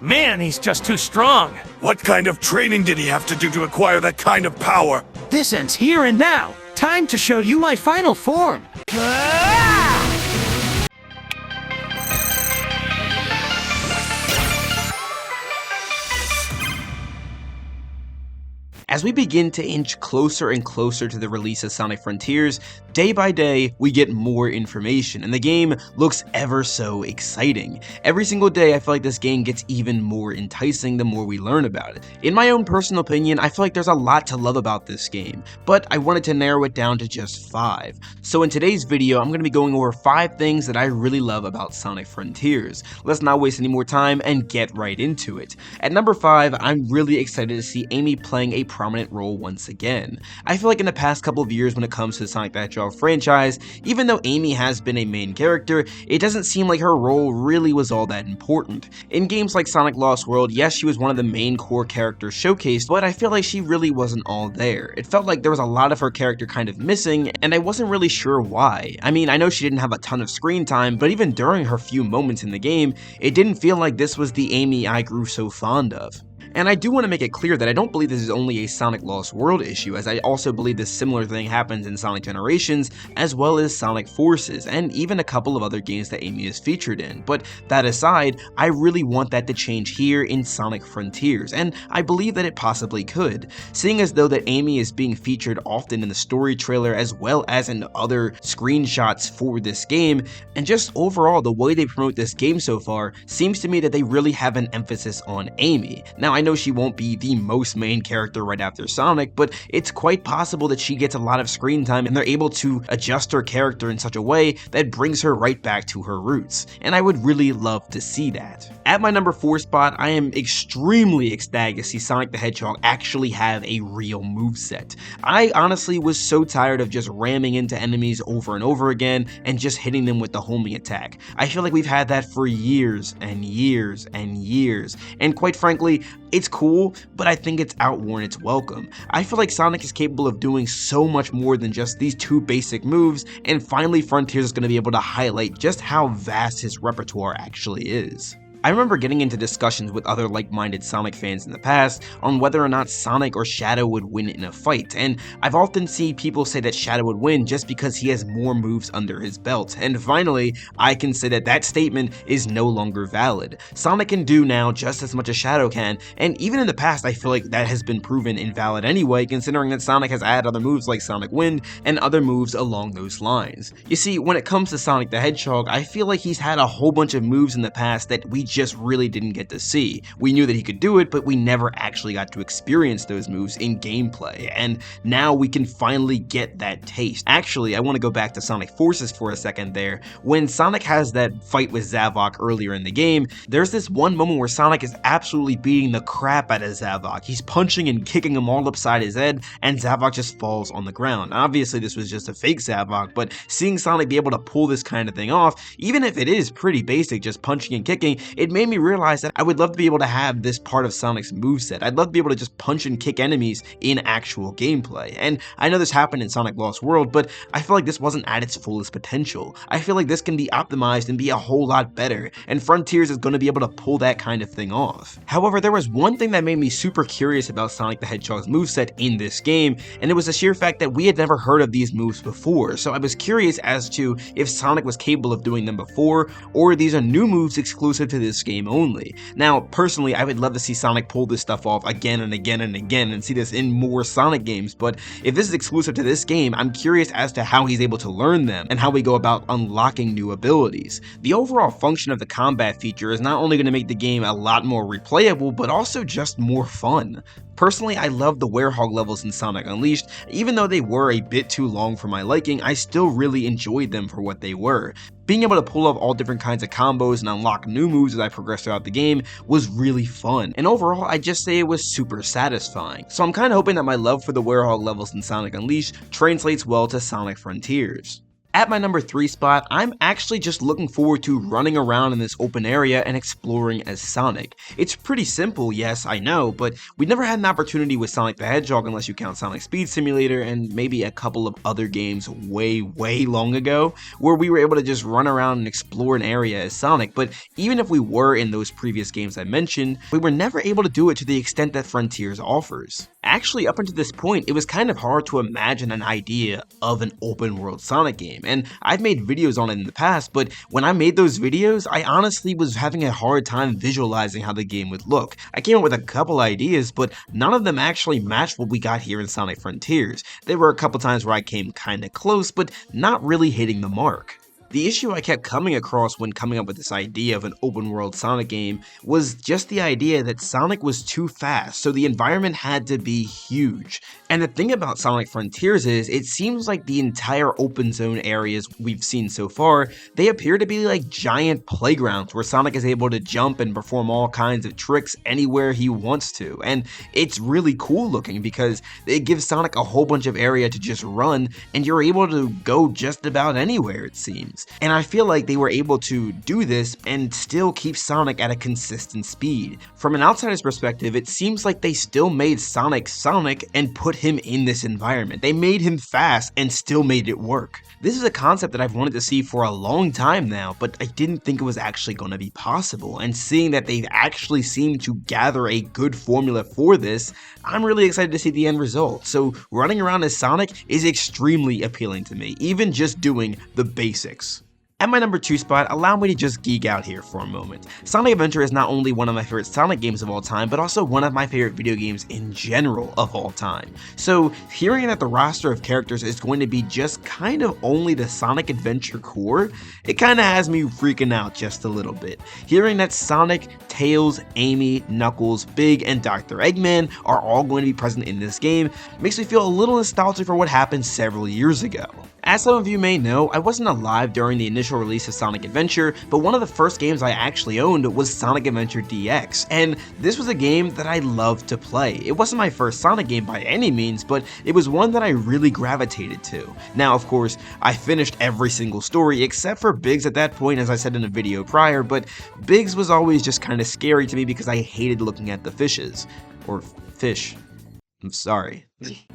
Man, he's just too strong. What kind of training did he have to do to acquire that kind of power? This ends here and now. Time to show you my final form. As we begin to inch closer and closer to the release of Sonic Frontiers, day by day we get more information and the game looks ever so exciting. Every single day I feel like this game gets even more enticing the more we learn about it. In my own personal opinion, I feel like there's a lot to love about this game, but I wanted to narrow it down to just 5. So in today's video, I'm going to be going over 5 things that I really love about Sonic Frontiers. Let's not waste any more time and get right into it. At number 5, I'm really excited to see Amy playing a prominent role once again. I feel like in the past couple of years when it comes to the Sonic the Hedgehog franchise, even though Amy has been a main character, it doesn't seem like her role really was all that important. In games like Sonic Lost World, yes, she was one of the main core characters showcased, but I feel like she really wasn't all there. It felt like there was a lot of her character kind of missing, and I wasn't really sure why. I mean, I know she didn't have a ton of screen time, but even during her few moments in the game, it didn't feel like this was the Amy I grew so fond of. And I do want to make it clear that I don't believe this is only a Sonic Lost World issue, as I also believe this similar thing happens in Sonic Generations, as well as Sonic Forces, and even a couple of other games that Amy is featured in. But that aside, I really want that to change here in Sonic Frontiers, and I believe that it possibly could. Seeing as though that Amy is being featured often in the story trailer as well as in other screenshots for this game, and just overall the way they promote this game so far, seems to me that they really have an emphasis on Amy. Now, I know she won't be the most main character right after Sonic, but it's quite possible that she gets a lot of screen time and they're able to adjust her character in such a way that brings her right back to her roots, and I would really love to see that. At my number 4 spot, I am extremely ecstatic to see Sonic the Hedgehog actually have a real moveset. I honestly was so tired of just ramming into enemies over and over again and just hitting them with the homing attack. I feel like we've had that for years and years and years, and quite frankly, it's cool, but I think it's outworn its welcome. I feel like Sonic is capable of doing so much more than just these 2 basic moves, and finally Frontiers is going to be able to highlight just how vast his repertoire actually is. I remember getting into discussions with other like-minded Sonic fans in the past on whether or not Sonic or Shadow would win in a fight, and I've often seen people say that Shadow would win just because he has more moves under his belt, and finally, I can say that that statement is no longer valid. Sonic can do now just as much as Shadow can, and even in the past I feel like that has been proven invalid anyway, considering that Sonic has added other moves like Sonic Wind and other moves along those lines. You see, when it comes to Sonic the Hedgehog, I feel like he's had a whole bunch of moves in the past that we just really didn't get to see. We knew that he could do it, but we never actually got to experience those moves in gameplay, and now we can finally get that taste. Actually, I want to go back to Sonic Forces for a second there. When Sonic has that fight with Zavok earlier in the game, there's this one moment where Sonic is absolutely beating the crap out of Zavok. He's punching and kicking him all upside his head, and Zavok just falls on the ground. Obviously, this was just a fake Zavok, but seeing Sonic be able to pull this kind of thing off, even if it is pretty basic, just punching and kicking, it made me realize that I would love to be able to have this part of Sonic's moveset. I'd love to be able to just punch and kick enemies in actual gameplay. And I know this happened in Sonic Lost World, but I feel like this wasn't at its fullest potential. I feel like this can be optimized and be a whole lot better, and Frontiers is going to be able to pull that kind of thing off. However, there was one thing that made me super curious about Sonic the Hedgehog's moveset in this game, and it was the sheer fact that we had never heard of these moves before, so I was curious as to if Sonic was capable of doing them before, or these are new moves exclusive to this game only. Now, personally, I would love to see Sonic pull this stuff off again and again and again and see this in more Sonic games, but if this is exclusive to this game, I'm curious as to how he's able to learn them and how we go about unlocking new abilities. The overall function of the combat feature is not only going to make the game a lot more replayable, but also just more fun. Personally, I love the Werehog levels in Sonic Unleashed. Even though they were a bit too long for my liking, I still really enjoyed them for what they were. Being able to pull off all different kinds of combos and unlock new moves as I progressed throughout the game was really fun, and overall I'd just say it was super satisfying. So I'm kind of hoping that my love for the Werehog levels in Sonic Unleashed translates well to Sonic Frontiers. At my number 3 spot, I'm actually just looking forward to running around in this open area and exploring as Sonic. It's pretty simple, yes, I know, but we never had an opportunity with Sonic the Hedgehog unless you count Sonic Speed Simulator and maybe a couple of other games way long ago, where we were able to just run around and explore an area as Sonic. But even if we were in those previous games I mentioned, we were never able to do it to the extent that Frontiers offers. Actually, up until this point, it was kind of hard to imagine an idea of an open world Sonic game, and I've made videos on it in the past, but when I made those videos, I honestly was having a hard time visualizing how the game would look. I came up with a couple ideas, but none of them actually matched what we got here in Sonic Frontiers. There were a couple times where I came kinda close, but not really hitting the mark. The issue I kept coming across when coming up with this idea of an open world Sonic game was just the idea that Sonic was too fast, so the environment had to be huge. And the thing about Sonic Frontiers is, it seems like the entire open zone areas we've seen so far, they appear to be like giant playgrounds where Sonic is able to jump and perform all kinds of tricks anywhere he wants to. And it's really cool looking because it gives Sonic a whole bunch of area to just run, and you're able to go just about anywhere, it seems. And I feel like they were able to do this and still keep Sonic at a consistent speed. From an outsider's perspective, it seems like they still made Sonic Sonic and put him in this environment. They made him fast and still made it work. This is a concept that I've wanted to see for a long time now, but I didn't think it was actually going to be possible. And seeing that they've actually seemed to gather a good formula for this, I'm really excited to see the end result. So running around as Sonic is extremely appealing to me, even just doing the basics. At my number 2 spot, allow me to just geek out here for a moment. Sonic Adventure is not only one of my favorite Sonic games of all time, but also one of my favorite video games in general of all time. So hearing that the roster of characters is going to be just kind of only the Sonic Adventure core, it kind of has me freaking out just a little bit. Hearing that Sonic, Tails, Amy, Knuckles, Big, and Dr. Eggman are all going to be present in this game makes me feel a little nostalgic for what happened several years ago. As some of you may know, I wasn't alive during the initial release of Sonic Adventure, but one of the first games I actually owned was Sonic Adventure DX, and this was a game that I loved to play. It wasn't my first Sonic game by any means, but it was one that I really gravitated to. Now, of course, I finished every single story except for Biggs at that point, as I said in a video prior, but Biggs was always just kind of scary to me because I hated looking at the fishes. Or fish. I'm sorry.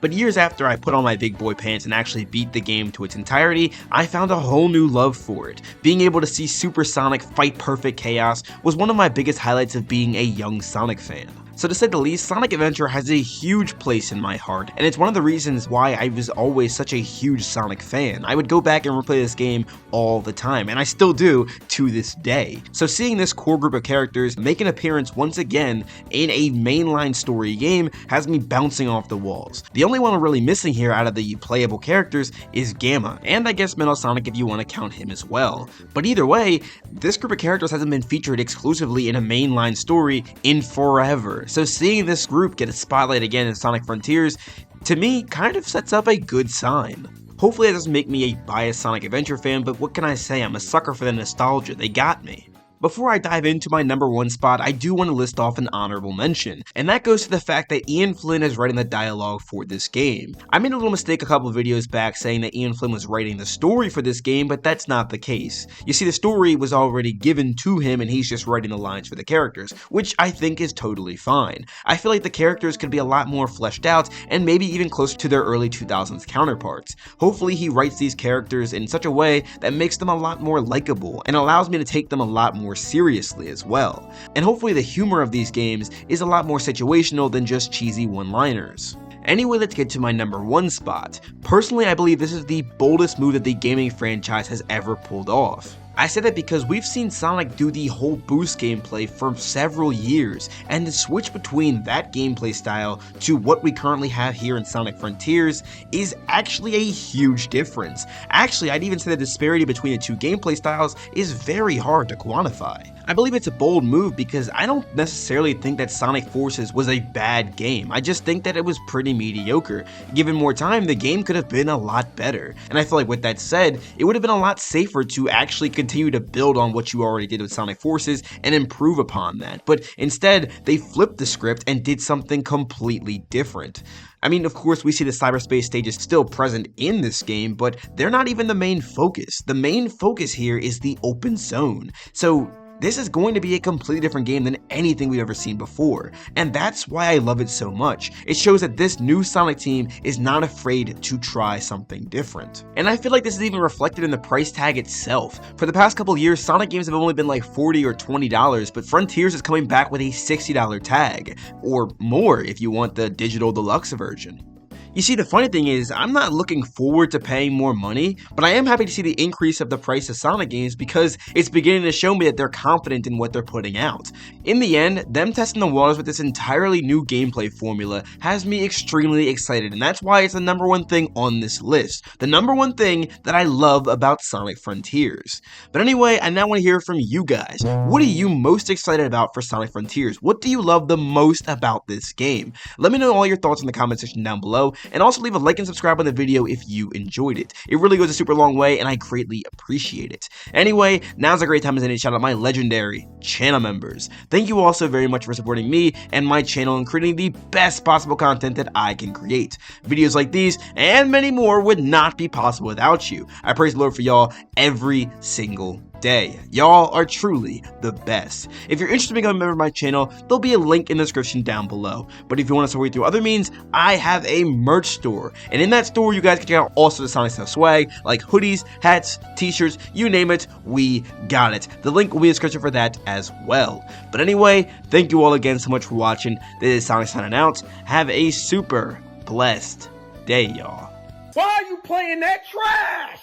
But years after I put on my big boy pants and actually beat the game to its entirety, I found a whole new love for it. Being able to see Super Sonic fight perfect chaos was one of my biggest highlights of being a young Sonic fan. So to say the least, Sonic Adventure has a huge place in my heart, and it's one of the reasons why I was always such a huge Sonic fan. I would go back and replay this game all the time, and I still do to this day. So seeing this core group of characters make an appearance once again in a mainline story game has me bouncing off the walls. The only one we're really missing here out of the playable characters is Gamma, and I guess Metal Sonic if you want to count him as well. But either way, this group of characters hasn't been featured exclusively in a mainline story in forever. So seeing this group get a spotlight again in Sonic Frontiers, to me, kind of sets up a good sign. Hopefully that doesn't make me a biased Sonic Adventure fan, but what can I say, I'm a sucker for the nostalgia, they got me. Before I dive into my number 1 spot, I do want to list off an honorable mention, and that goes to the fact that Ian Flynn is writing the dialogue for this game. I made a little mistake a couple videos back saying that Ian Flynn was writing the story for this game, but that's not the case. You see, the story was already given to him and he's just writing the lines for the characters, which I think is totally fine. I feel like the characters could be a lot more fleshed out and maybe even closer to their early 2000s counterparts. Hopefully he writes these characters in such a way that makes them a lot more likable and allows me to take them a lot more seriously as well. And hopefully the humor of these games is a lot more situational than just cheesy one-liners. Anyway, let's get to my number 1 spot. Personally, I believe this is the boldest move that the gaming franchise has ever pulled off. I say that because we've seen Sonic do the whole boost gameplay for several years, and the switch between that gameplay style to what we currently have here in Sonic Frontiers is actually a huge difference. Actually, I'd even say the disparity between the two gameplay styles is very hard to quantify. I believe it's a bold move because I don't necessarily think that Sonic Forces was a bad game. I just think that it was pretty mediocre. Given more time, the game could have been a lot better. And I feel like with that said, it would have been a lot safer to actually continue continue to build on what you already did with Sonic Forces and improve upon that. But instead, they flipped the script and did something completely different. I mean, of course, we see the cyberspace stages still present in this game, but they're not even the main focus. The main focus here is the open zone. So this is going to be a completely different game than anything we've ever seen before, and that's why I love it so much. It shows that this new Sonic team is not afraid to try something different. And I feel like this is even reflected in the price tag itself. For the past couple years, Sonic games have only been like $40 or $20, but Frontiers is coming back with a $60 tag, or more if you want the digital deluxe version. You see, the funny thing is, I'm not looking forward to paying more money, but I am happy to see the increase of the price of Sonic games because it's beginning to show me that they're confident in what they're putting out. In the end, them testing the waters with this entirely new gameplay formula has me extremely excited, and that's why it's the #1 thing on this list. The #1 thing that I love about Sonic Frontiers. But anyway, I now want to hear from you guys. What are you most excited about for Sonic Frontiers? What do you love the most about this game? Let me know all your thoughts in the comment section down below. And also leave a like and subscribe on the video if you enjoyed it. It really goes a super long way and I greatly appreciate it. Anyway, now's a great time as any to shout out my legendary channel members. Thank you all so very much for supporting me and my channel and creating the best possible content that I can create. Videos like these and many more would not be possible without you. I praise the Lord for y'all every single day. Y'all are truly the best. If you're interested in becoming a member of my channel, there'll be a link in the description down below. But if you want to support me through other means, I have a merch store. And in that store, you guys can check out all sorts of SONICSTA swag, like hoodies, hats, t-shirts, you name it, we got it. The link will be in the description for that as well. But anyway, thank you all again so much for watching. This is Sonic signing out. Have a super blessed day, y'all. Why are you playing that trash?